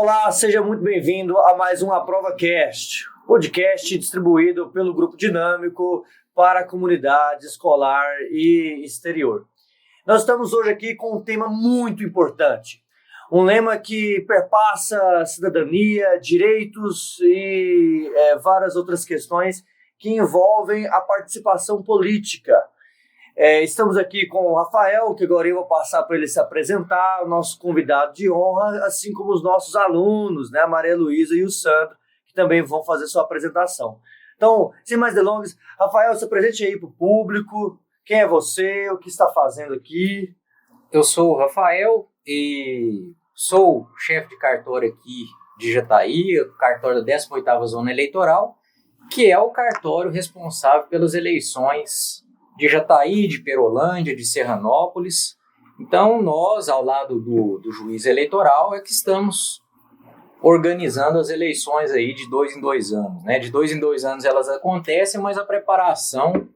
Olá, seja muito bem-vindo a mais um AprovaCast, podcast distribuído pelo Grupo Dinâmico para a comunidade escolar e exterior. Nós estamos hoje aqui com um tema muito importante, um lema que perpassa cidadania, direitos e várias outras questões que envolvem a participação política. Estamos aqui com o Rafael, que agora eu vou passar para ele se apresentar, o nosso convidado de honra, assim como os nossos alunos, né, a Maria Luísa e o Sandro, que também vão fazer sua apresentação. Então, sem mais delongas, Rafael, se apresente aí para o público, quem é você, o que está fazendo aqui? Eu sou o Rafael e sou chefe de cartório aqui de Jataí, cartório da 18ª Zona Eleitoral, que é o cartório responsável pelas eleições de Jataí, de Perolândia, de Serranópolis. Então, nós, ao lado do juiz eleitoral, é que estamos organizando as eleições aí de 2 em 2 anos, né? De 2 em 2 anos elas acontecem, mas a preparação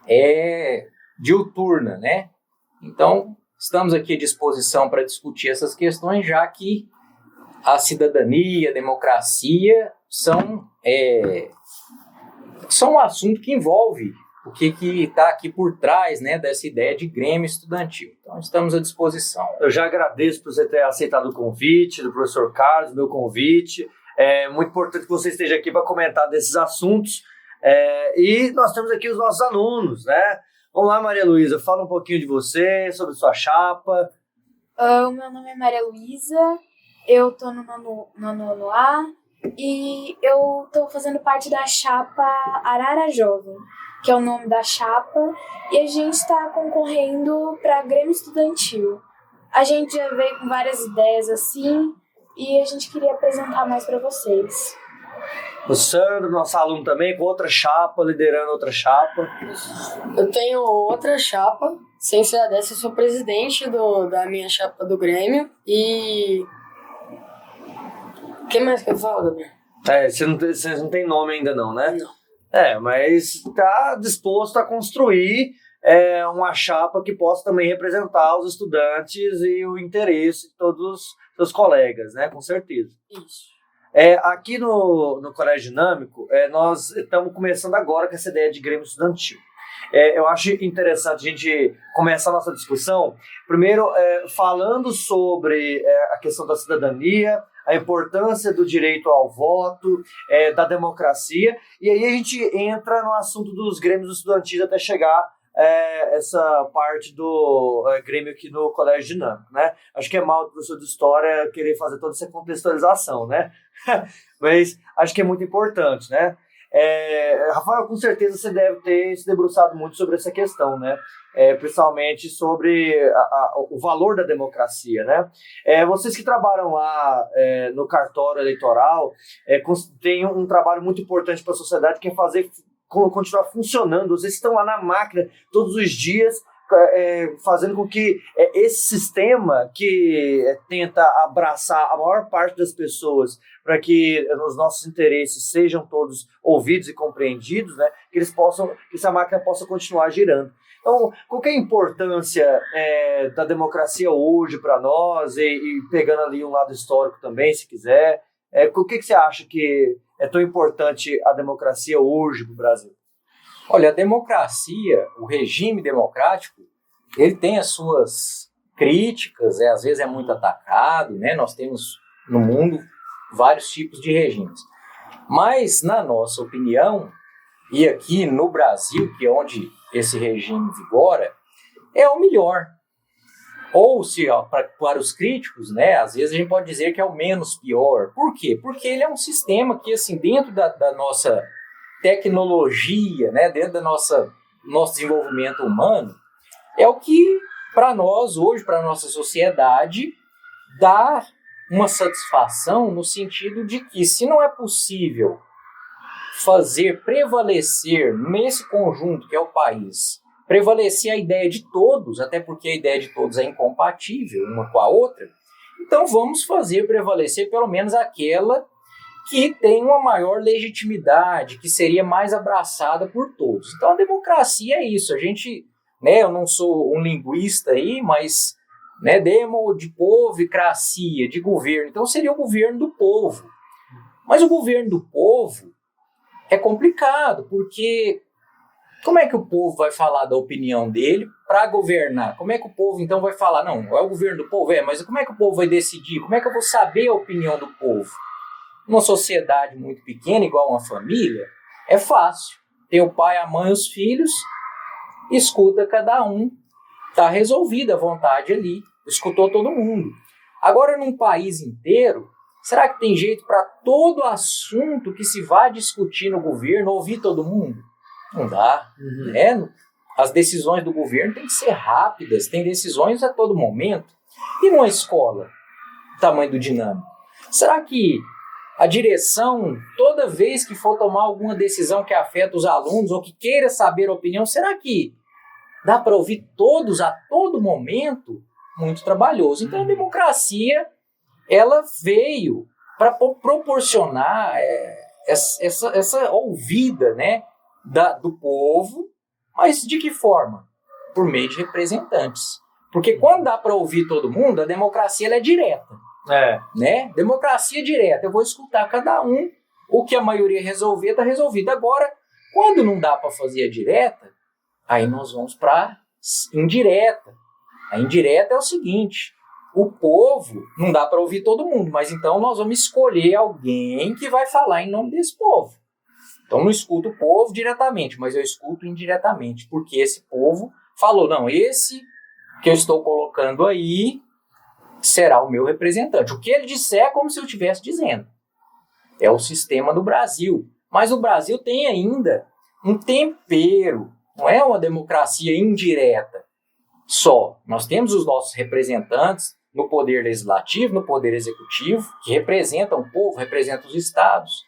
é diuturna, né? Então, estamos aqui à disposição para discutir essas questões, já que a cidadania, a democracia são um assunto que envolve o que está aqui por trás, né, dessa ideia de Grêmio Estudantil. Então, estamos à disposição. Eu já agradeço por você ter aceitado o convite do professor Carlos, meu convite. É muito importante que você esteja aqui para comentar desses assuntos. E nós temos aqui os nossos alunos, né? Vamos lá, Maria Luísa, fala um pouquinho de você, sobre sua chapa. O meu nome é Maria Luísa, eu estou no nono A e eu estou fazendo parte da chapa Arara Jovem, que é o nome da chapa, e a gente está concorrendo para Grêmio Estudantil. A gente já veio com várias ideias assim, e a gente queria apresentar mais para vocês. O Sandro, nosso aluno também, com outra chapa, liderando outra chapa. Eu tenho outra chapa, sem ser a dessa, eu sou presidente da minha chapa do Grêmio, e... O que mais que eu falo, Gabriel? Você não tem nome ainda não, né? Não. Mas está disposto a construir uma chapa que possa também representar os estudantes e o interesse de todos os seus colegas, né? Com certeza. Isso. Aqui no Colégio Dinâmico, nós estamos começando agora com essa ideia de Grêmio Estudantil. Eu acho interessante a gente começar a nossa discussão, primeiro falando sobre a questão da cidadania, a importância do direito ao voto, da democracia, e aí a gente entra no assunto dos grêmios estudantis até chegar essa parte do Grêmio aqui no Colégio Dinâmico, né? Acho que é mal do professor de História querer fazer toda essa contextualização, né? Mas acho que é muito importante, né? Rafael, com certeza você deve ter se debruçado muito sobre essa questão, né? Principalmente sobre o valor da democracia, né? Vocês que trabalham lá no cartório eleitoral têm um trabalho muito importante para a sociedade, que é fazer continuar funcionando. Vocês estão lá na máquina todos os dias, fazendo com que esse sistema que tenta abraçar a maior parte das pessoas para que os nossos interesses sejam todos ouvidos e compreendidos, né, que essa máquina possa continuar girando. Então, qual que é a importância da democracia hoje para nós, e pegando ali um lado histórico também, se quiser, o que você acha que é tão importante a democracia hoje para o Brasil? Olha, a democracia, o regime democrático, ele tem as suas críticas, às vezes é muito atacado, né? Nós temos no mundo vários tipos de regimes. Mas, na nossa opinião, e aqui no Brasil, que é onde esse regime vigora, é o melhor. Ou, para os críticos, né, às vezes a gente pode dizer que é o menos pior. Por quê? Porque ele é um sistema que, assim, dentro da nossa tecnologia, né, dentro do nosso desenvolvimento humano, é o que, para nós, hoje, para a nossa sociedade, dá uma satisfação no sentido de que, se não é possível fazer prevalecer nesse conjunto que é o país, prevalecer a ideia de todos, até porque a ideia de todos é incompatível uma com a outra, então vamos fazer prevalecer pelo menos aquela que tem uma maior legitimidade, que seria mais abraçada por todos. Então a democracia é isso. A gente, né, eu não sou um linguista aí, mas né? Demo de povo e cracia, de governo. Então seria o governo do povo. Mas o governo do povo é complicado, porque como é que o povo vai falar da opinião dele para governar? Como é que o povo então vai falar? Não, é o governo do povo, mas como é que o povo vai decidir? Como é que eu vou saber a opinião do povo? Numa sociedade muito pequena, igual uma família, é fácil. Tem o pai, a mãe, os filhos, escuta cada um, está resolvida a vontade ali, escutou todo mundo. Agora, num país inteiro, será que tem jeito para todo assunto que se vai discutir no governo ouvir todo mundo? Não dá, né? As decisões do governo têm que ser rápidas, tem decisões a todo momento. E numa escola, tamanho do dinâmico, será que a direção, toda vez que for tomar alguma decisão que afeta os alunos ou que queira saber a opinião, será que dá para ouvir todos a todo momento? Muito trabalhoso. Então a democracia, ela veio para proporcionar essa ouvida, né, do povo, mas de que forma? Por meio de representantes. Porque quando dá para ouvir todo mundo, a democracia ela é direta. Né? Democracia direta. Eu vou escutar cada um, o que a maioria resolver, está resolvido. Agora, quando não dá para fazer a direta, aí nós vamos para indireta. A indireta é o seguinte: o povo, não dá para ouvir todo mundo, mas então nós vamos escolher alguém que vai falar em nome desse povo. Então não escuto o povo diretamente, mas eu escuto indiretamente, porque esse povo falou, não, esse que eu estou colocando aí será o meu representante. O que ele disser é como se eu estivesse dizendo. É o sistema do Brasil. Mas o Brasil tem ainda um tempero, não é uma democracia indireta só. Nós temos os nossos representantes no poder legislativo, no poder executivo, que representam o povo, representam os estados.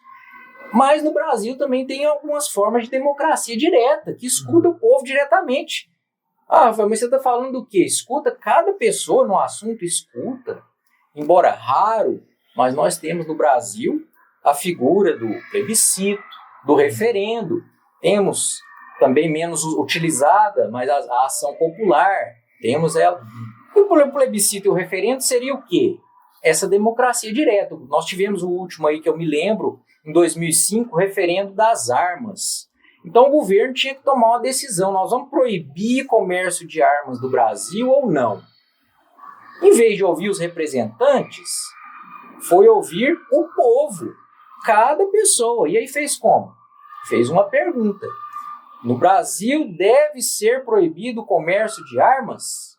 Mas no Brasil também tem algumas formas de democracia direta, que escuta o povo diretamente. Ah, Rafael, mas você está falando do quê? Escuta cada pessoa no assunto, escuta. Embora raro, mas nós temos no Brasil a figura do plebiscito, do referendo. Temos também menos utilizada, mas a ação popular, temos ela. O plebiscito e o referendo seria o quê? Essa democracia direta. Nós tivemos o último aí que eu me lembro, em 2005, o referendo das armas. Então o governo tinha que tomar uma decisão. Nós vamos proibir o comércio de armas do Brasil ou não? Em vez de ouvir os representantes, foi ouvir o povo, cada pessoa. E aí fez como? Fez uma pergunta. No Brasil deve ser proibido o comércio de armas?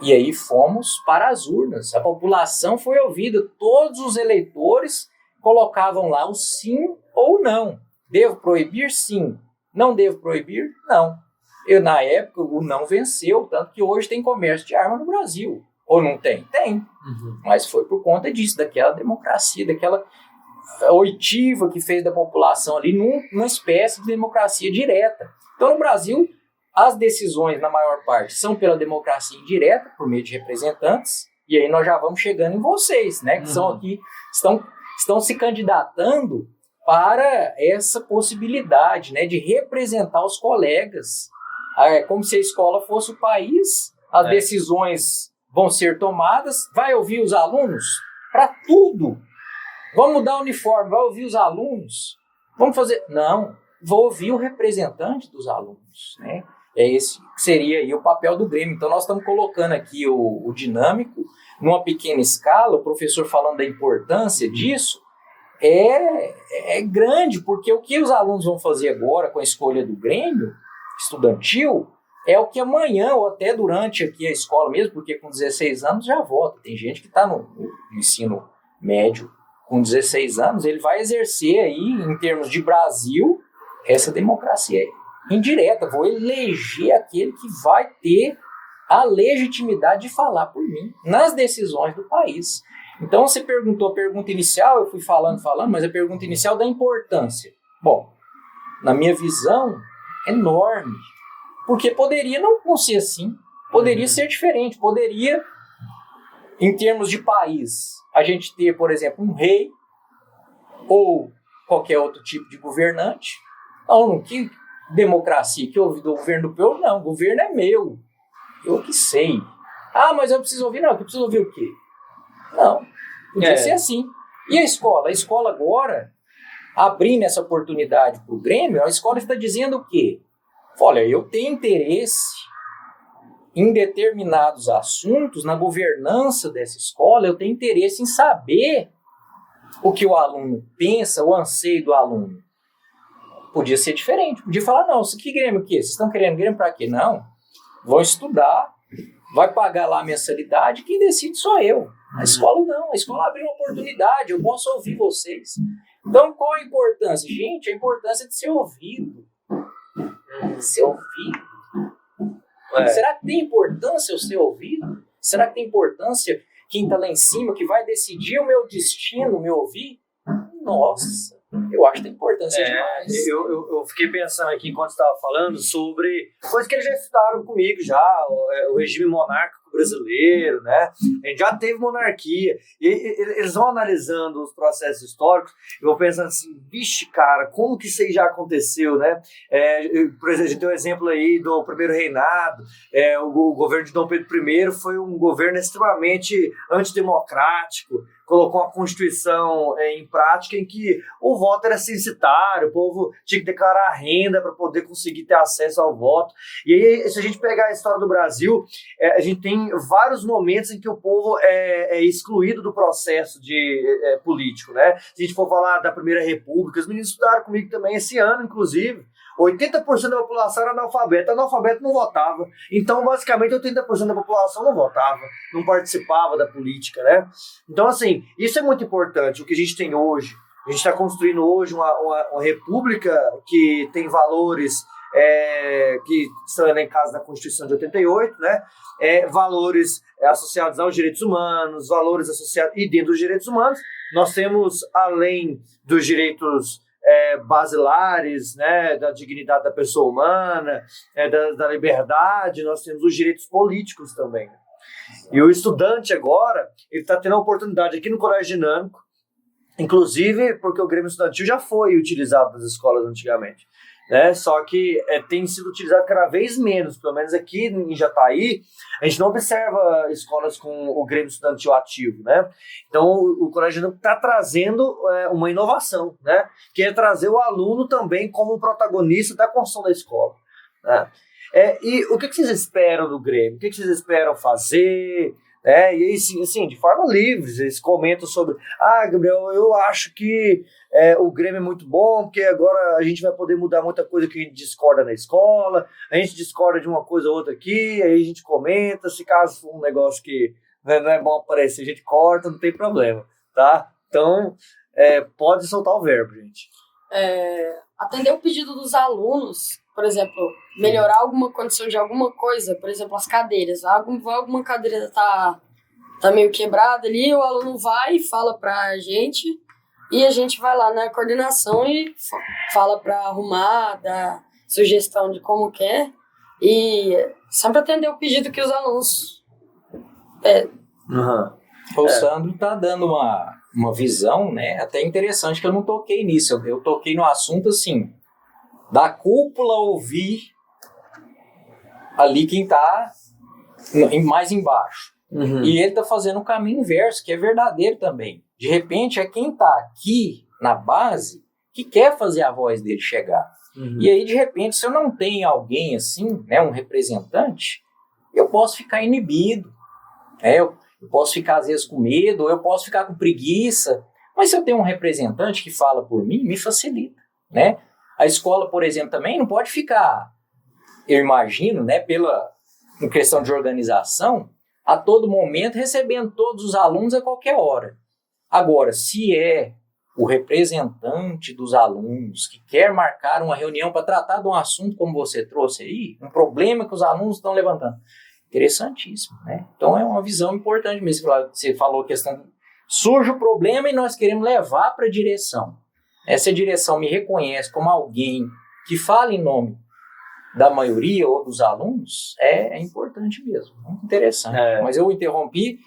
E aí fomos para as urnas. A população foi ouvida. Todos os eleitores colocavam lá o sim ou não. Devo proibir? Sim. Não devo proibir? Não. Na época, o não venceu, tanto que hoje tem comércio de arma no Brasil. Ou não tem? Tem. Mas foi por conta disso, daquela democracia, daquela oitiva que fez da população ali numa espécie de democracia direta. Então, no Brasil, as decisões, na maior parte, são pela democracia indireta, por meio de representantes, e aí nós já vamos chegando em vocês, né, que são aqui, estão se candidatando para essa possibilidade, né, de representar os colegas. É como se a escola fosse o país, as decisões vão ser tomadas, vai ouvir os alunos para tudo. Vamos mudar o uniforme, vai ouvir os alunos. Vamos fazer... Não, vou ouvir o representante dos alunos, né? Esse seria aí o papel do Grêmio. Então nós estamos colocando aqui o dinâmico numa pequena escala, o professor falando da importância disso, é grande, porque o que os alunos vão fazer agora com a escolha do Grêmio estudantil é o que amanhã, ou até durante aqui a escola mesmo, porque com 16 anos já vota. Tem gente que está no ensino médio com 16 anos, ele vai exercer aí, em termos de Brasil, essa democracia indireta. Vou eleger aquele que vai ter a legitimidade de falar por mim nas decisões do país. Então você perguntou a pergunta inicial, eu fui falando, mas a pergunta inicial da importância. Bom, na minha visão, enorme. Porque poderia não ser assim, poderia ser diferente, poderia, em termos de país, a gente ter, por exemplo, um rei ou qualquer outro tipo de governante. Não, que democracia que houve do governo do povo? Não, o governo é meu, eu que sei. Ah, mas eu preciso ouvir? Não, eu preciso ouvir o quê? Não, podia ser assim. E a escola? A escola agora, abrindo essa oportunidade para o Grêmio, a escola está dizendo o quê? Olha, eu tenho interesse em determinados assuntos, na governança dessa escola, eu tenho interesse em saber o que o aluno pensa, o anseio do aluno. Podia ser diferente, podia falar, não, isso aqui Grêmio o quê? Vocês estão querendo Grêmio para quê? Não, vão estudar, vai pagar lá a mensalidade, quem decide sou eu. A escola não, a escola abriu uma oportunidade, eu posso ouvir vocês. Então, qual a importância? Gente, a importância de ser ouvido. Ser ouvido. Será que tem importância eu ser ouvido? Será que tem importância quem está lá em cima, que vai decidir o meu destino, me ouvir? Nossa, eu acho que tem importância demais. Eu fiquei pensando aqui enquanto você estava falando sobre coisas que eles já estudaram comigo já, o regime monárquico brasileiro, né? A gente já teve monarquia, e eles vão analisando os processos históricos, eu vou pensando assim, vixe, cara, como que isso aí já aconteceu, né? Por exemplo, a gente tem um exemplo aí do primeiro reinado, o governo de Dom Pedro I foi um governo extremamente antidemocrático, colocou uma Constituição em prática em que o voto era censitário, o povo tinha que declarar renda para poder conseguir ter acesso ao voto. E aí, se a gente pegar a história do Brasil, a gente tem vários momentos em que o povo é excluído do processo político, né? Se a gente for falar da Primeira República, os meninos estudaram comigo também esse ano, inclusive. 80% da população era analfabeto. Analfabeto não votava. Então, basicamente, 80% da população não votava, não participava da política, né? Então, assim, isso é muito importante. O que a gente tem hoje, a gente está construindo hoje uma república que tem valores que estão elencados na Constituição de 88, né? Valores associados aos direitos humanos, valores associados... E dentro dos direitos humanos, nós temos, além dos direitos basilares, né, da dignidade da pessoa humana, da liberdade, nós temos os direitos políticos também. E o estudante agora, ele está tendo a oportunidade aqui no Colégio Dinâmico, inclusive porque o Grêmio Estudantil já foi utilizado nas escolas antigamente, né? Só que tem sido utilizado cada vez menos, pelo menos aqui em Jataí, a gente não observa escolas com o Grêmio Estudantil ativo, né? Então o Colégio Dinâmico está trazendo uma inovação, né? Que é trazer o aluno também como um protagonista da construção da escola, né? E o que vocês esperam do Grêmio? O que vocês esperam fazer? E aí, assim, de forma livre, eles comentam sobre, Gabriel, eu acho que o Grêmio é muito bom, porque agora a gente vai poder mudar muita coisa que a gente discorda na escola, a gente discorda de uma coisa ou outra aqui, aí a gente comenta, se caso for um negócio que não é bom aparecer, a gente corta, não tem problema, tá? Então, pode soltar o verbo, gente. Atender o pedido dos alunos, por exemplo, melhorar alguma condição de alguma coisa, por exemplo, as cadeiras. Alguma cadeira tá meio quebrada ali, o aluno vai e fala pra gente, e a gente vai lá na coordenação e fala pra arrumar, dá sugestão de como quer, e sempre atender o pedido que os alunos pedem. O Sandro tá dando uma visão, né, até interessante, que eu não toquei nisso. Eu toquei no assunto, assim, da cúpula ouvir ali quem tá mais embaixo. E ele tá fazendo um caminho inverso, que é verdadeiro também. De repente, é quem tá aqui na base que quer fazer a voz dele chegar. E aí, de repente, se eu não tenho alguém assim, né, um representante, eu posso ficar inibido. Eu posso ficar, às vezes, com medo, ou eu posso ficar com preguiça. Mas se eu tenho um representante que fala por mim, me facilita, né? A escola, por exemplo, também não pode ficar, eu imagino, né, em questão de organização, a todo momento recebendo todos os alunos a qualquer hora. Agora, se é o representante dos alunos que quer marcar uma reunião para tratar de um assunto como você trouxe aí, um problema que os alunos estão levantando, interessantíssimo, né? Então é uma visão importante mesmo. Você falou a questão, surge o problema e nós queremos levar para a direção. Essa direção me reconhece como alguém que fala em nome da maioria ou dos alunos, é importante mesmo, muito interessante. Mas eu interrompi,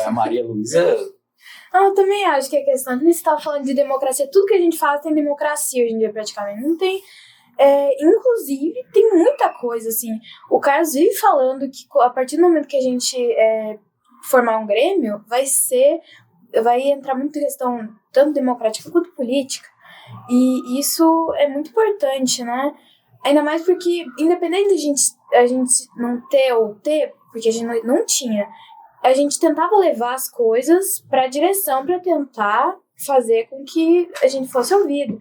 a Maria Luísa... Eu também acho que a questão, a gente estava falando de democracia, tudo que a gente faz tem democracia hoje em dia praticamente, não tem... Inclusive, tem muita coisa, assim. O Carlos vive falando que a partir do momento que a gente formar um Grêmio, vai entrar muito em questão tanto democrática quanto política. E isso é muito importante, né? Ainda mais porque, independente da gente não ter ou ter, porque a gente não tinha, a gente tentava levar as coisas para a direção para tentar fazer com que a gente fosse ouvido.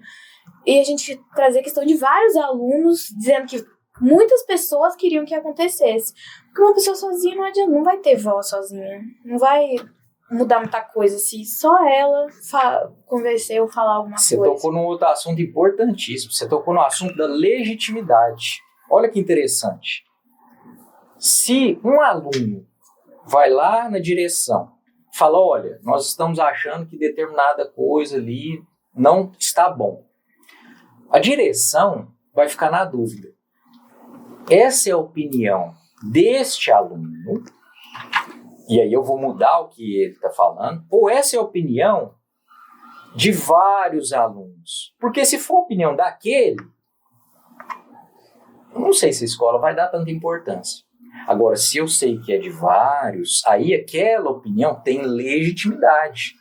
E a gente trazia a questão de vários alunos dizendo que muitas pessoas queriam que acontecesse. Porque uma pessoa sozinha não vai ter voz sozinha. Não vai mudar muita coisa se só ela convencer ou falar alguma coisa. Você tocou num outro assunto importantíssimo. Você tocou no assunto da legitimidade. Olha que interessante. Se um aluno vai lá na direção, fala, olha, nós estamos achando que determinada coisa ali não está bom. A direção vai ficar na dúvida. Essa é a opinião deste aluno, e aí eu vou mudar o que ele está falando, ou essa é a opinião de vários alunos. Porque se for a opinião daquele, eu não sei se a escola vai dar tanta importância. Agora, se eu sei que é de vários, aí aquela opinião tem legitimidade,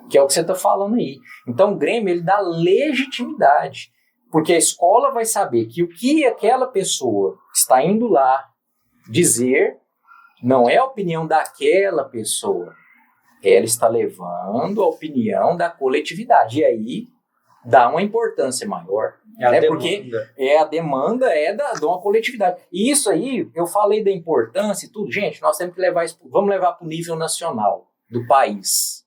que é o que você está falando aí. Então o Grêmio, ele dá legitimidade, porque a escola vai saber que o que aquela pessoa está indo lá dizer não é a opinião daquela pessoa. Ela está levando a opinião da coletividade. E aí dá uma importância maior. Porque a demanda de uma coletividade. E isso aí, eu falei da importância e tudo. Gente, nós temos que levar isso, vamos levar para o nível nacional do país.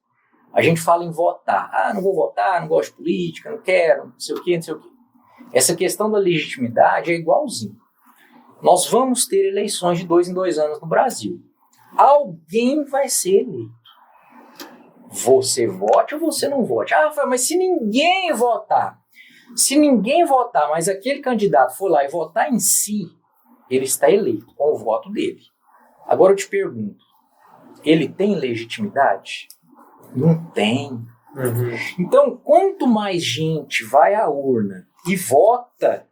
A gente fala em votar. Ah, não vou votar, não gosto de política, não quero, não sei o quê, não sei o quê. Essa questão da legitimidade é igualzinho. Nós vamos ter eleições de 2 em 2 anos no Brasil. Alguém vai ser eleito. Você vote ou você não vote. Ah, mas se ninguém votar, mas aquele candidato for lá e votar em si, ele está eleito com o voto dele. Agora eu te pergunto, ele tem legitimidade? Não tem. Uhum. Então, quanto mais gente vai à urna e vota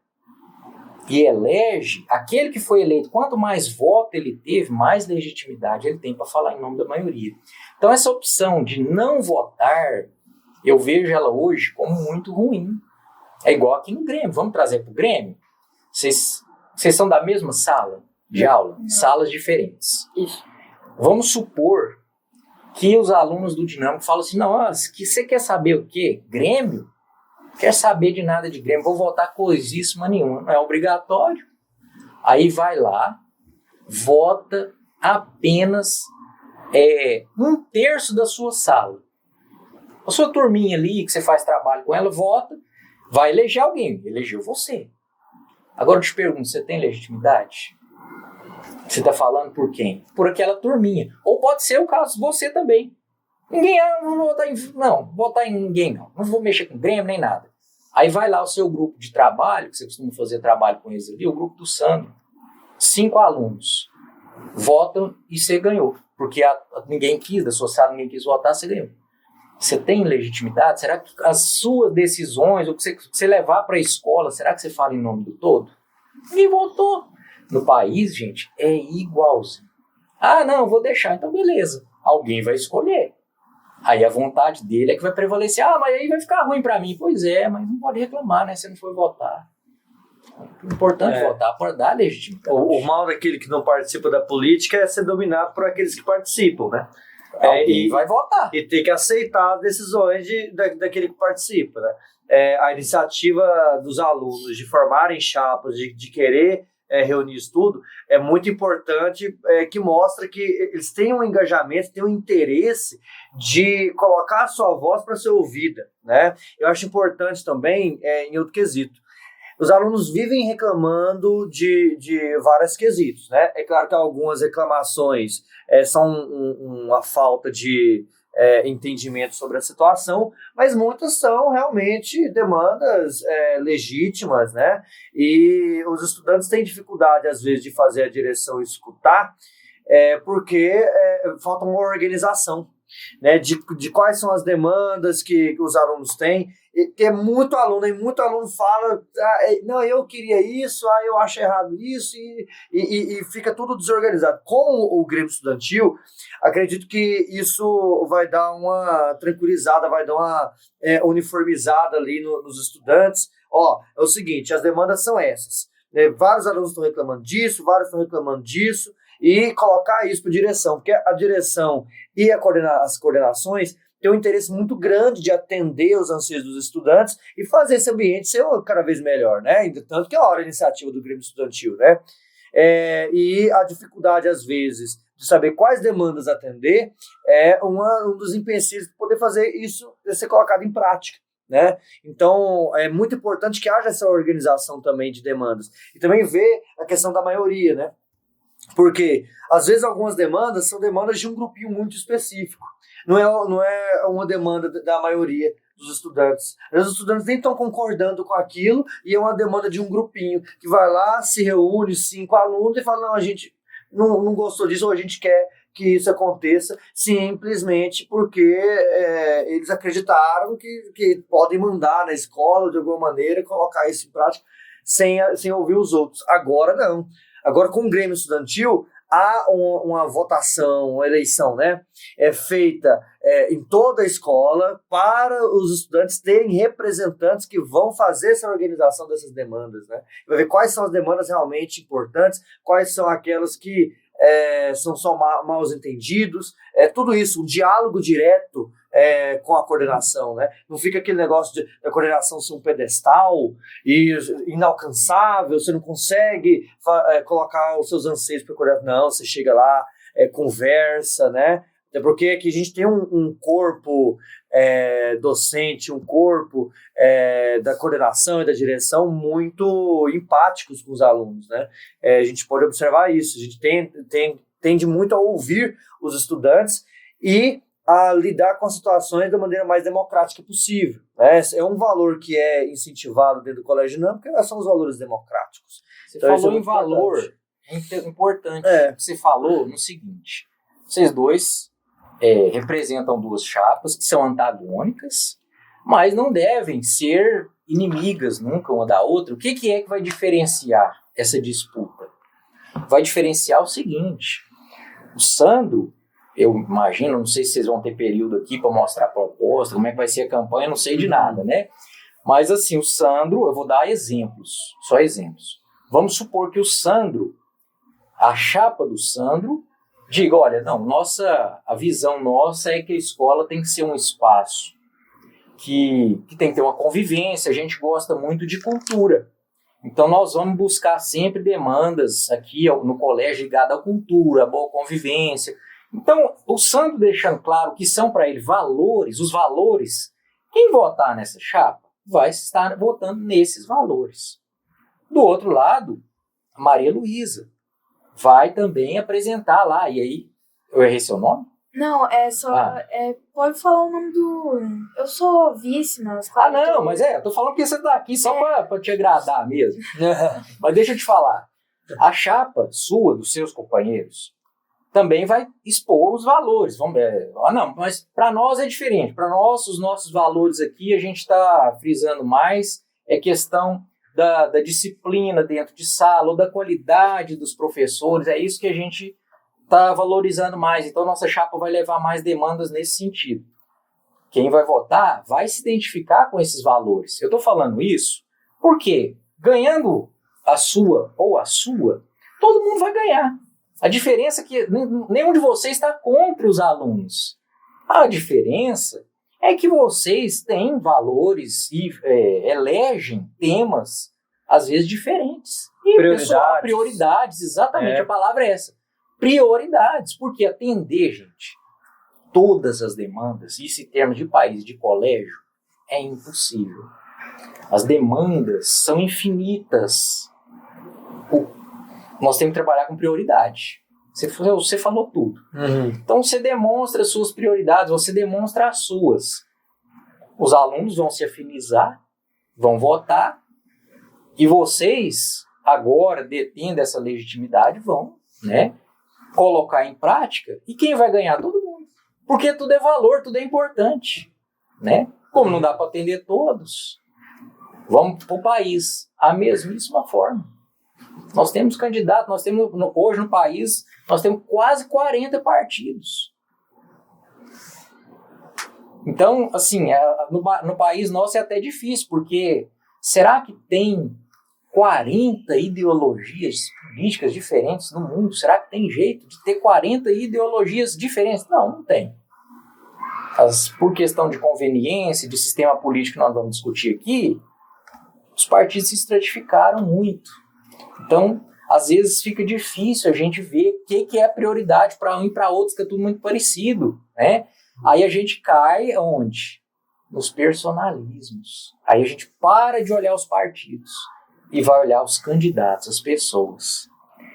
e elege, aquele que foi eleito, quanto mais voto ele teve, mais legitimidade ele tem para falar em nome da maioria. Então essa opção de não votar, eu vejo ela hoje como muito ruim. É igual aqui no Grêmio. Vamos trazer para o Grêmio? Vocês são da mesma sala de aula? Não. Salas diferentes. Isso. Vamos supor que os alunos do Dinâmico falam assim, não, você quer saber o quê? Grêmio? Quer saber de nada de Grêmio, vou votar coisíssima nenhuma, não é obrigatório. Aí vai lá, vota apenas 1/3 da sua sala. A sua turminha ali, que você faz trabalho com ela, vota, vai eleger alguém, elegeu você. Agora eu te pergunto, você tem legitimidade? Você está falando por quem? Por aquela turminha. Ou pode ser o caso de você também. Ninguém, não vou votar em ninguém não. Não vou mexer com Grêmio nem nada. Aí vai lá o seu grupo de trabalho, que você costuma fazer trabalho com eles ali, o grupo do Sandro. 5 alunos. Votam e você ganhou. Porque ninguém quis, da sua sala ninguém quis votar, você ganhou. Você tem legitimidade? Será que as suas decisões, o que você levar para a escola, será que você fala em nome do todo? Ninguém votou. No país, gente, é igualzinho. Ah, não, vou deixar. Então, beleza. Alguém vai escolher. Aí a vontade dele é que vai prevalecer. Ah, mas aí vai ficar ruim para mim. Pois é, mas não pode reclamar, né? Você não foi votar. O importante é votar para dar legitimidade. O mal daquele que não participa da política é ser dominado por aqueles que participam, né? Alguém vai votar. E tem que aceitar as decisões daquele que participa, né? A iniciativa dos alunos de formarem chapas, de querer reunir isso tudo, é muito importante, que mostra que eles têm um engajamento, têm um interesse de colocar a sua voz para ser ouvida, né? Eu acho importante também, em outro quesito, os alunos vivem reclamando de vários quesitos, né? É claro que algumas reclamações são uma falta de entendimento sobre a situação, mas muitas são realmente demandas legítimas, né? E os estudantes têm dificuldade, às vezes, de fazer a direção escutar, porque falta uma organização, né? De quais são as demandas que os alunos têm. tem muito aluno, e muito aluno fala, não, eu queria isso, eu acho errado isso, e fica tudo desorganizado. Com o Grêmio Estudantil, acredito que isso vai dar uma tranquilizada, vai dar uma uniformizada ali nos estudantes. Ó, é o seguinte, as demandas são essas. Vários alunos estão reclamando disso, vários estão reclamando disso, e colocar isso para a direção, porque a direção e as coordenações têm um interesse muito grande de atender os anseios dos estudantes e fazer esse ambiente ser cada vez melhor, né? Tanto que é a hora da iniciativa do Grêmio Estudantil, né? E a dificuldade, às vezes, de saber quais demandas atender é um dos empecilhos para poder fazer isso ser colocado em prática, né? Então, é muito importante que haja essa organização também de demandas. E também ver a questão da maioria, né? Porque, às vezes, algumas demandas são demandas de um grupinho muito específico. Não é uma demanda da maioria dos estudantes. Os estudantes nem estão concordando com aquilo e é uma demanda de um grupinho que vai lá, se reúne, 5 alunos e fala, não, a gente não gostou disso ou a gente quer que isso aconteça simplesmente porque eles acreditaram que podem mandar na escola de alguma maneira, colocar isso em prática sem ouvir os outros. Agora não. Agora com o Grêmio Estudantil há uma votação, uma eleição, né? Feita em toda a escola para os estudantes terem representantes que vão fazer essa organização dessas demandas, né? Vai ver quais são as demandas realmente importantes, quais são aquelas que são só mal entendidos, tudo isso, um diálogo direto com a coordenação, né? Não fica aquele negócio da coordenação ser um pedestal e inalcançável, você não consegue colocar os seus anseios para coordenar. Não, você chega lá, conversa, né? Até porque aqui a gente tem um corpo docente, um corpo da coordenação e da direção muito empáticos com os alunos, né? A gente pode observar isso, a gente tende muito a ouvir os estudantes e a lidar com as situações da maneira mais democrática possível, né? É um valor que é incentivado dentro do colégio dinâmico, porque são os valores democráticos. Você Então, falou em valor, importante que você falou no seguinte, vocês dois representam duas chapas que são antagônicas, mas não devem ser inimigas nunca uma da outra. O que é que vai diferenciar essa disputa? Vai diferenciar o seguinte, o Sandro, eu imagino, não sei se vocês vão ter período aqui para mostrar a proposta, como é que vai ser a campanha, não sei de nada, né? Mas assim, o Sandro, eu vou dar exemplos, só exemplos. Vamos supor que o Sandro, a chapa do Sandro, diga, olha, não, a visão nossa é que a escola tem que ser um espaço que tem que ter uma convivência, a gente gosta muito de cultura. Então nós vamos buscar sempre demandas aqui no colégio ligadas à cultura, à boa convivência. Então, o Sandro deixando claro que são para ele valores, os valores, quem votar nessa chapa vai estar votando nesses valores. Do outro lado, a Maria Luísa vai também apresentar lá, e aí, eu errei seu nome? Não, pode falar o nome do... Eu sou vice nas quadras. Não, mas eu tô falando que você tá aqui só pra te agradar mesmo. Mas deixa eu te falar, a chapa sua, dos seus companheiros, também vai expor os valores. Não, mas para nós é diferente. Para nós, os nossos valores aqui, a gente está frisando mais, questão da disciplina dentro de sala, ou da qualidade dos professores, é isso que a gente está valorizando mais. Então, nossa chapa vai levar mais demandas nesse sentido. Quem vai votar vai se identificar com esses valores. Eu estou falando isso porque, ganhando a sua ou a sua, todo mundo vai ganhar. A diferença é que nenhum de vocês está contra os alunos. A diferença é que vocês têm valores e elegem temas, às vezes, diferentes. E prioridades, exatamente, a palavra é essa. Prioridades, porque atender, gente, todas as demandas, isso em termos de país, de colégio, é impossível. As demandas são infinitas. Nós temos que trabalhar com prioridade. Você falou tudo. Uhum. Então você demonstra as suas prioridades, você demonstra as suas. Os alunos vão se afinizar, vão votar, e vocês, agora, detendo essa legitimidade, vão, né, colocar em prática, e quem vai ganhar? Todo mundo. Porque tudo é valor, tudo é importante. né? Como não dá para atender todos, vamos para o país. A mesmíssima forma. Nós temos candidatos, hoje no país, nós temos quase 40 partidos. Então, assim, no país nosso é até difícil, porque será que tem 40 ideologias políticas diferentes no mundo? Será que tem jeito de ter 40 ideologias diferentes? Não, não tem. Por questão de conveniência, de sistema político que nós vamos discutir aqui, os partidos se estratificaram muito. Então, às vezes fica difícil a gente ver o que é prioridade para um e para outros, que é tudo muito parecido, né? Aí a gente cai onde? Nos personalismos. Aí a gente para de olhar os partidos e vai olhar os candidatos, as pessoas.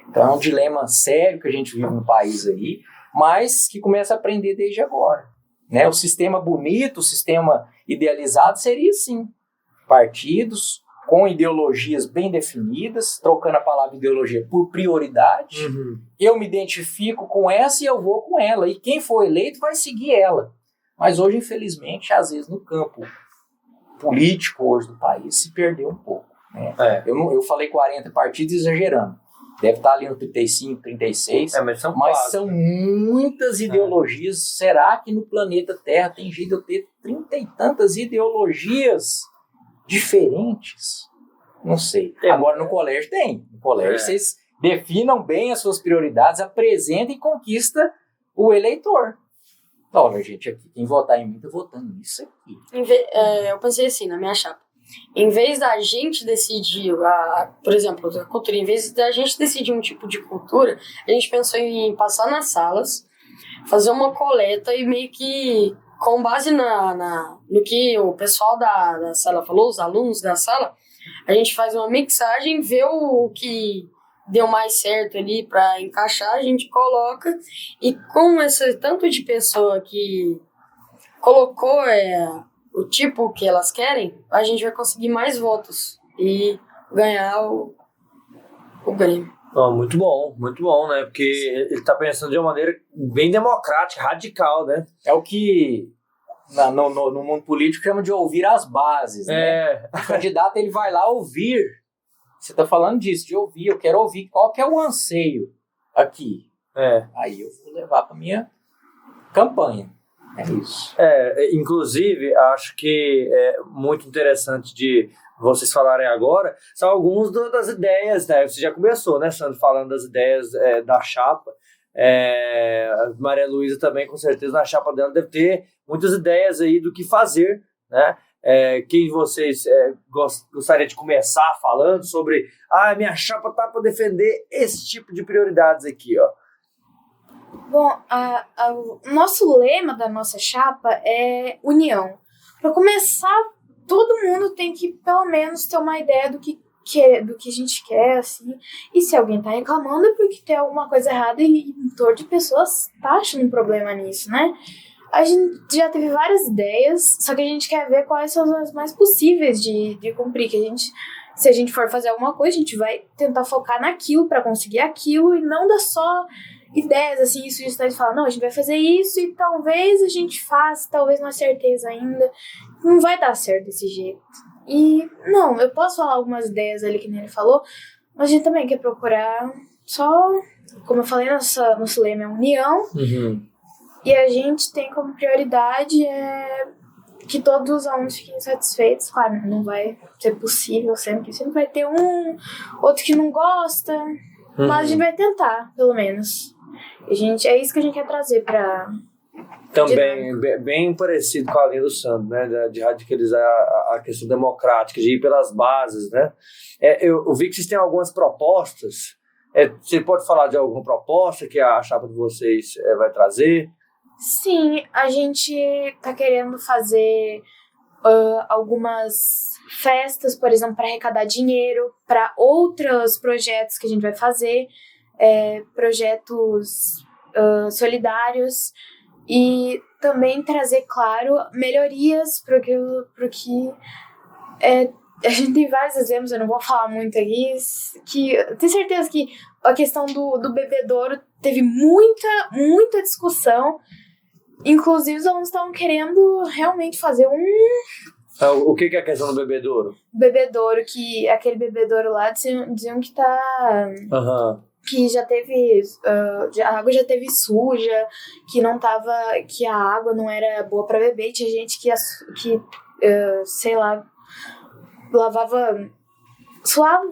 Então é um dilema sério que a gente vive no país aí, mas que começa a aprender desde agora, né? O sistema bonito, o sistema idealizado seria assim, partidos com ideologias bem definidas, trocando a palavra ideologia por prioridade. Eu me identifico com essa e eu vou com ela. E quem for eleito vai seguir ela. Mas hoje, infelizmente, às vezes no campo político hoje do país se perdeu um pouco, né? Eu falei 40 partidos exagerando. Deve estar ali no 35, 36. Mas são muitas ideologias. Será que no planeta Terra tem jeito de eu ter 30 e tantas ideologias diferentes? Não sei. Agora no colégio tem. No colégio vocês definam bem as suas prioridades, apresentem e conquista o eleitor. Olha, gente, aqui, quem votar em mim tá votando nisso aqui. Eu pensei assim na minha chapa. Em vez da gente decidir, por exemplo, a cultura, em vez da gente decidir um tipo de cultura, a gente pensou em passar nas salas, fazer uma coleta e meio que, com base no que o pessoal da sala falou, os alunos da sala, a gente faz uma mixagem, vê o que deu mais certo ali para encaixar, a gente coloca, e com esse tanto de pessoa que colocou o tipo que elas querem, a gente vai conseguir mais votos e ganhar o Grêmio. Muito bom, né? Porque ele está pensando de uma maneira bem democrática, radical, né? É o que no mundo político chama de ouvir as bases, né? O candidato ele vai lá ouvir. Você está falando disso, de ouvir. Eu quero ouvir qual que é o anseio aqui. Aí eu vou levar para minha campanha. É isso. Inclusive, acho que é muito interessante de vocês falarem agora, são algumas das ideias, né? Você já começou, né, Sandro, falando das ideias da chapa. A Maria Luísa também, com certeza, na chapa dela deve ter muitas ideias aí do que fazer, né? Quem de vocês gostaria de começar falando sobre minha chapa tá para defender esse tipo de prioridades aqui, ó. Bom, o nosso lema da nossa chapa é união. Para começar, todo mundo tem que pelo menos ter uma ideia do que a gente quer, assim. E se alguém tá reclamando é porque tem alguma coisa errada e um torno de pessoas tá achando um problema nisso, né? A gente já teve várias ideias, só que a gente quer ver quais são as mais possíveis de cumprir. Se a gente for fazer alguma coisa, a gente vai tentar focar naquilo para conseguir aquilo e não dar só ideias, assim, sugestões de falar, não, a gente vai fazer isso e talvez a gente faça, talvez não é certeza ainda. Não vai dar certo desse jeito. E, não, eu posso falar algumas ideias ali que ele falou, mas a gente também quer procurar só, como eu falei, nosso lema é união. E a gente tem como prioridade que todos os alunos fiquem satisfeitos. Claro, não vai ser possível sempre vai ter um, outro que não gosta, mas a gente vai tentar, pelo menos. É isso que a gente quer trazer para... Também, bem parecido com a linha do Sandro, né? De radicalizar a questão democrática, de ir pelas bases, né? Eu vi que vocês têm algumas propostas. Você pode falar de alguma proposta que a chapa de vocês vai trazer? Sim, a gente tá querendo fazer algumas festas, por exemplo, para arrecadar dinheiro para outros projetos que a gente vai fazer, projetos solidários, e também trazer, claro, melhorias para o que a gente tem vários exemplos, eu não vou falar muito aqui, que eu tenho certeza que a questão do bebedouro teve muita discussão. Inclusive, os alunos estavam querendo realmente fazer um O que é a questão do bebedouro? bebedouro, que aquele bebedouro lá diziam que tá... Aham. Que já teve... a água já teve suja, que não tava... Que a água não era boa pra beber. Tinha gente que sei lá, lavava...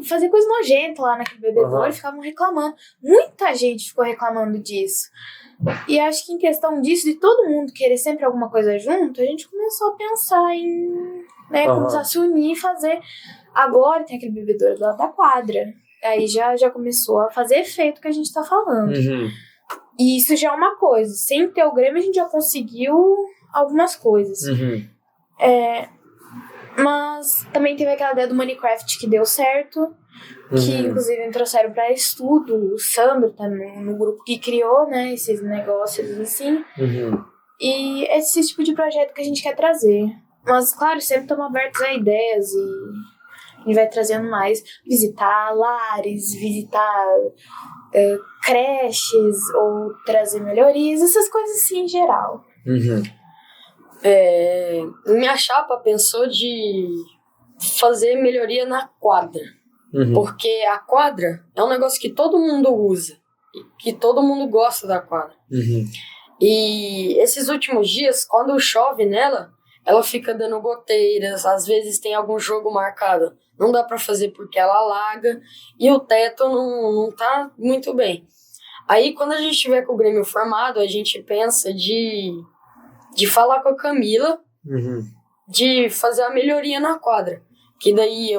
Fazia coisa nojenta lá naquele bebedouro e ficavam reclamando. Muita gente ficou reclamando disso. E acho que em questão disso, de todo mundo querer sempre alguma coisa junto, a gente começou a pensar em, né, começar a se unir e fazer. Agora tem aquele bebedouro lá da quadra. Aí já começou a fazer efeito o que a gente tá falando. Uhum. E isso já é uma coisa. Sem ter o Grêmio, a gente já conseguiu algumas coisas. Uhum. Mas também teve aquela ideia do Minecraft que deu certo. Que inclusive me trouxeram para estudo. O Sandro tá no grupo que criou, né, esses negócios assim. Uhum. E esse tipo de projeto que a gente quer trazer. Mas, claro, sempre estamos abertos a ideias e a gente vai trazendo mais. Visitar lares, visitar creches ou trazer melhorias, essas coisas assim em geral. Uhum. Minha chapa pensou de fazer melhoria na quadra. Uhum. Porque a quadra é um negócio que todo mundo usa. Que todo mundo gosta da quadra. Uhum. E esses últimos dias, quando chove nela, ela fica dando goteiras. Às vezes tem algum jogo marcado. Não dá pra fazer porque ela alaga. E o teto não tá muito bem. Aí, quando a gente tiver com o Grêmio formado, a gente pensa de falar com a Camila, Uhum. de fazer a melhoria na quadra. Que daí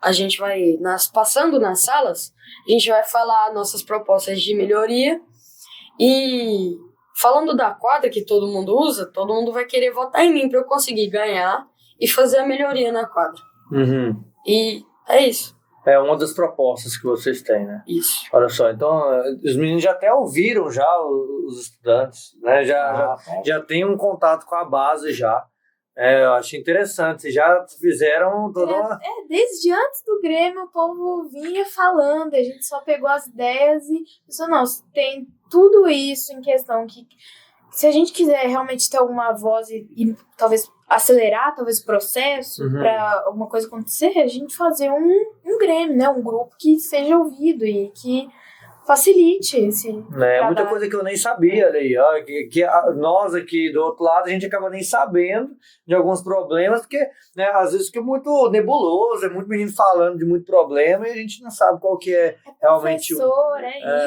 a gente vai, passando nas salas, a gente vai falar nossas propostas de melhoria. E falando da quadra que todo mundo usa, todo mundo vai querer votar em mim para eu conseguir ganhar e fazer a melhoria na quadra. Uhum. E é isso. É uma das propostas que vocês têm, né? Isso. Olha só, então os meninos já até ouviram já os estudantes, né? Já tem um contato com a base já. Eu achei interessante, vocês já fizeram toda uma... Desde antes do Grêmio o povo vinha falando, a gente só pegou as ideias e pensou, não, tem tudo isso em questão que se a gente quiser realmente ter alguma voz e talvez acelerar talvez o processo para alguma coisa acontecer, a gente fazer um Grêmio, né? Um grupo que seja ouvido e que facilite esse muita coisa que eu nem sabia ali, ó, que nós aqui do outro lado a gente acaba nem sabendo de alguns problemas, porque né, às vezes fica muito nebuloso, é muito menino falando de muito problema e a gente não sabe qual que é realmente professor,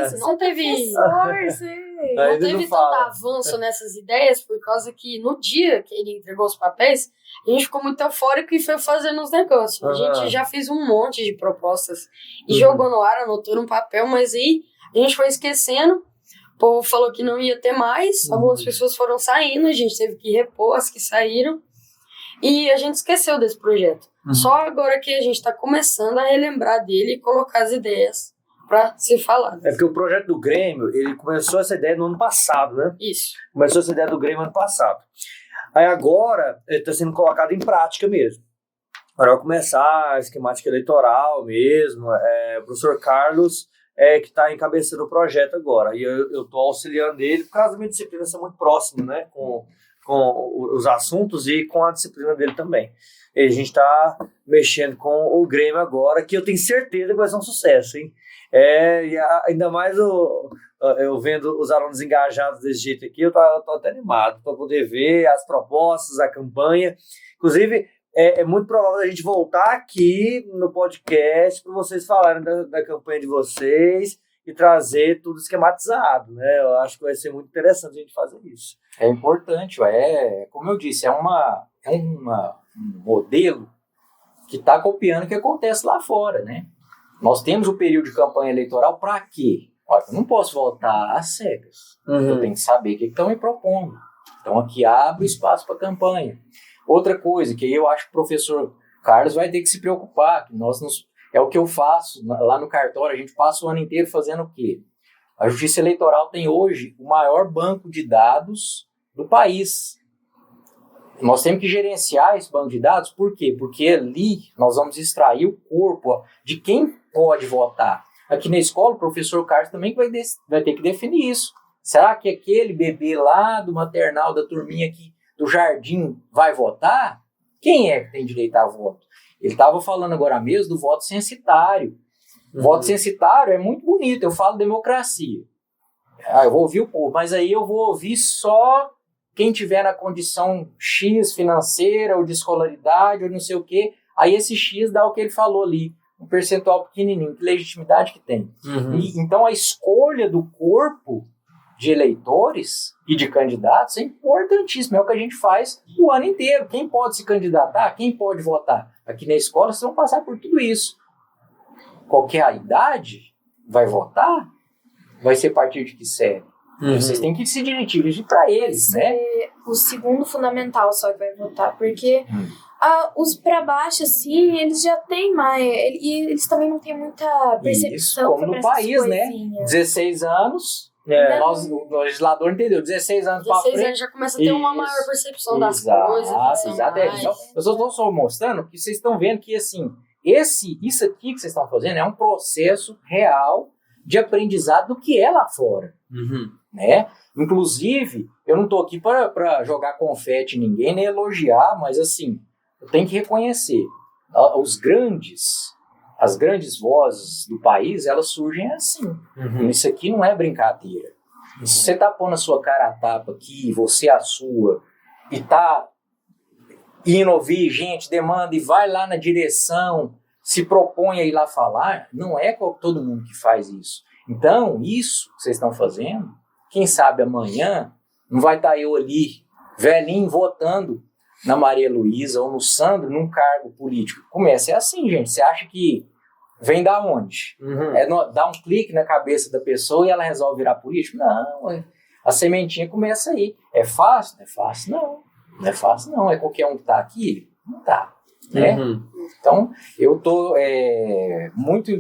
isso, não teve professor, sim. Não teve tanto avanço nessas ideias por causa que no dia que ele entregou os papéis, a gente ficou muito eufórico e foi fazendo os negócios. A gente já fez um monte de propostas e jogou no ar, anotou no papel, mas aí a gente foi esquecendo. O povo falou que não ia ter mais, algumas pessoas foram saindo, a gente teve que repor as que saíram e a gente esqueceu desse projeto. Só agora que a gente está começando a relembrar dele e colocar as ideias para se falar. É porque o projeto do Grêmio, ele começou essa ideia no ano passado, né? Isso. Começou essa ideia do Grêmio ano passado. Aí agora, ele está sendo colocado em prática mesmo. Agora vai começar a esquemática eleitoral mesmo. O professor Carlos que está encabeçando o projeto agora. E eu estou auxiliando ele, por causa da minha disciplina ser muito próxima, né? Com os assuntos e com a disciplina dele também. E a gente está mexendo com o Grêmio agora, que eu tenho certeza que vai ser um sucesso, hein? E ainda mais eu vendo os alunos engajados desse jeito aqui, eu tô até animado para poder ver as propostas, a campanha. Inclusive, é muito provável a gente voltar aqui no podcast para vocês falarem da campanha de vocês e trazer tudo esquematizado, né? Eu acho que vai ser muito interessante a gente fazer isso. É importante, como eu disse, é um modelo que está copiando o que acontece lá fora, né? Nós temos o período de campanha eleitoral para quê? Olha, eu não posso votar às cegas. Eu tenho que saber o que estão me propondo. Então aqui abre espaço para campanha. Outra coisa que eu acho que o professor Carlos vai ter que se preocupar, que é o que eu faço lá no cartório, a gente passa o ano inteiro fazendo o quê? A Justiça Eleitoral tem hoje o maior banco de dados do país. Nós temos que gerenciar esse banco de dados, por quê? Porque ali nós vamos extrair o corpo de quem pode votar. Aqui na escola, o professor Carlos também vai ter que definir isso. Será que aquele bebê lá do maternal, da turminha aqui, do jardim, vai votar? Quem é que tem direito a voto? Ele estava falando agora mesmo do voto censitário. Voto censitário é muito bonito, eu falo democracia. Eu vou ouvir o povo, mas aí eu vou ouvir só quem tiver na condição X financeira, ou de escolaridade, ou não sei o quê. Aí esse X dá o que ele falou ali, um percentual pequenininho, que legitimidade que tem. Então a escolha do corpo de eleitores e de candidatos é importantíssimo, é o que a gente faz o ano inteiro. Quem pode se candidatar, quem pode votar? Aqui na escola vocês vão passar por tudo isso. Qualquer idade vai votar, vai ser a partir de que série? Vocês têm que se dirigir para eles, né? O segundo fundamental só que vai votar, porque os para baixo, assim, eles já têm mais, e eles também não têm muita percepção. Isso, como no país, né? 16 anos... o legislador entendeu, 16 anos para frente. 16 anos já começa a ter uma maior percepção das coisas. Exato. Então, eu estou só mostrando que vocês estão vendo que, assim, isso aqui que vocês estão fazendo é um processo real de aprendizado do que é lá fora. Né? Inclusive, eu não estou aqui para jogar confete em ninguém, nem elogiar, mas, assim, eu tenho que reconhecer, as grandes vozes do país, elas surgem assim. Isso aqui não é brincadeira. Se você tá pondo a sua cara a tapa aqui, você a sua, e tá indo ouvir gente, demanda, e vai lá na direção, se propõe a ir lá falar, não é todo mundo que faz isso. Então, isso que vocês estão fazendo, quem sabe amanhã, não vai estar eu ali, velhinho, votando na Maria Luísa ou no Sandro, num cargo político. Começa assim, gente. Você acha que vem da onde? Dá um clique na cabeça da pessoa e ela resolve virar político? Não, a sementinha começa aí. É fácil? Não é fácil, não. Não é fácil, não. É qualquer um que está aqui? Não está. Né? Então, eu estou muito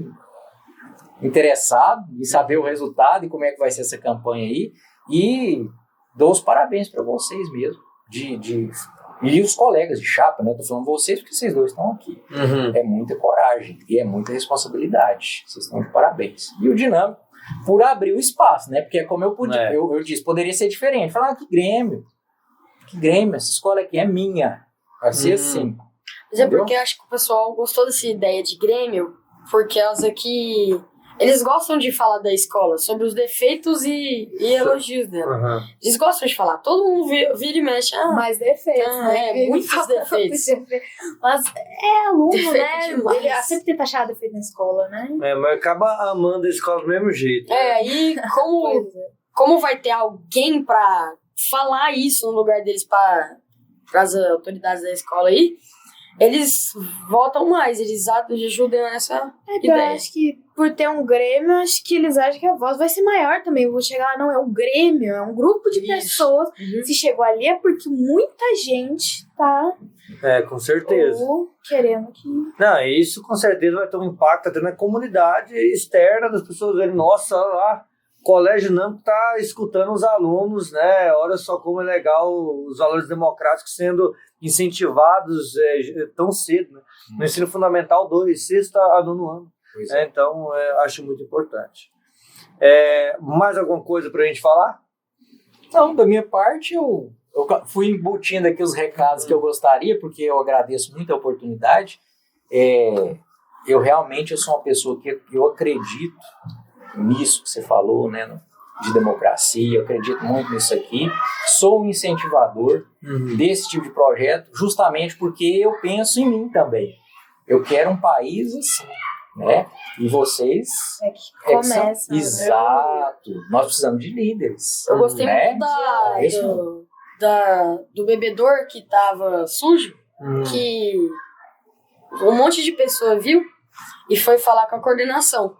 interessado em saber o resultado e como é que vai ser essa campanha aí. E dou os parabéns para vocês mesmo. E os colegas de chapa, né? Estou falando vocês porque vocês dois estão aqui. É muita coragem e é muita responsabilidade. Vocês estão de parabéns. E o Dinâmico, por abrir o espaço, né? Porque como eu disse, poderia ser diferente. Falar, que Grêmio, essa escola aqui é minha. Vai ser assim. Mas é porque eu acho que o pessoal gostou dessa ideia de Grêmio, porque eles gostam de falar da escola, sobre os defeitos e elogios dela. Eles gostam de falar. Todo mundo vira e mexe. Mais defeitos, né? Muitos defeitos. Mas é aluno, Defeito né? demais. Ele sempre tenta achar defeito na escola, né? Mas acaba amando a escola do mesmo jeito. Aí como vai ter alguém pra falar isso no lugar deles para as autoridades da escola aí, eles votam mais, eles ajudam nessa ideia. Eu acho que por ter um Grêmio, acho que eles acham que a voz vai ser maior também. Eu vou chegar lá, não, é um Grêmio, é um grupo de pessoas. Se chegou ali é porque muita gente tá Com certeza. querendo que... Não, isso com certeza vai ter um impacto até na comunidade externa, das pessoas verem, nossa, olha lá, o Colégio Dinâmico está escutando os alunos, né? Olha só como é legal os valores democráticos sendo incentivados tão cedo, né? No ensino fundamental 2, 6º a 9º ano. Então, acho muito importante. Mais alguma coisa para a gente falar? Então, da minha parte, eu fui embutindo aqui os recados que eu gostaria, porque eu agradeço muito a oportunidade. Eu realmente sou uma pessoa que eu acredito nisso que você falou, né, de democracia, eu acredito muito nisso aqui. Sou um incentivador desse tipo de projeto, justamente porque eu penso em mim também. Eu quero um país assim, né? E vocês... que começa. Exato. Nós precisamos de líderes. Eu gostei muito do bebedor que tava sujo, que um monte de pessoa viu e foi falar com a coordenação.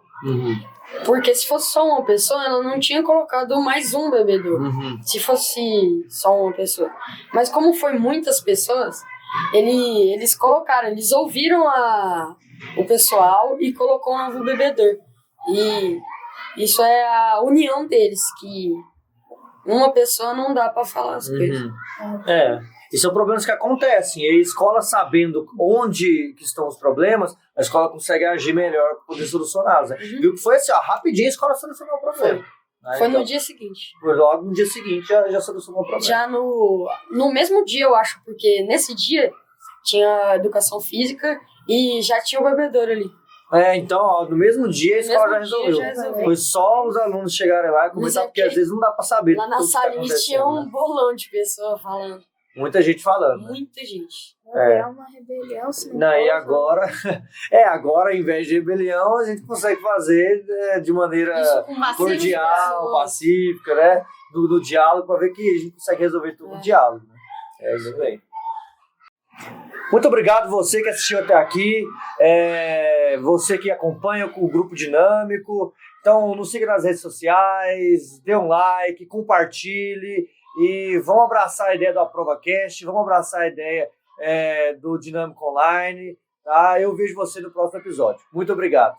Porque se fosse só uma pessoa, ela não tinha colocado mais um bebedor. Se fosse só uma pessoa. Mas como foi muitas pessoas, eles colocaram, eles ouviram o pessoal e colocou um novo bebedor. E isso é a união deles, que uma pessoa não dá pra falar as coisas. E são problemas que acontecem. E a escola, sabendo onde que estão os problemas, a escola consegue agir melhor para poder solucioná-los. Né? Viu que foi assim, rapidinho a escola solucionou o problema. Foi então, no dia seguinte. foi logo no dia seguinte já solucionou o problema. Já no mesmo dia, eu acho, porque nesse dia tinha educação física e já tinha o bebedouro ali. Então, ó, no mesmo dia a escola já resolveu. Já resolveu. Foi só os alunos chegarem lá e comentar, porque às vezes não dá pra saber. Lá na tudo que tá sala eles tinham acontecendo, um bolão de pessoas falando. né? Muita gente falando. Né? Muita gente. É uma rebelião, se não Não, e pode, agora, agora, ao invés de rebelião, a gente consegue fazer de maneira Isso com pacífico, cordial, pessoas. pacífica, né? Do diálogo, para ver que a gente consegue resolver tudo no diálogo. Né? Isso aí. Muito obrigado você que assistiu até aqui, você que acompanha o Grupo Dinâmico. Então, nos siga nas redes sociais, dê um like, compartilhe e vamos abraçar a ideia do AprovaCast, vamos abraçar a ideia do Dinâmico Online. Tá? Eu vejo você no próximo episódio. Muito obrigado.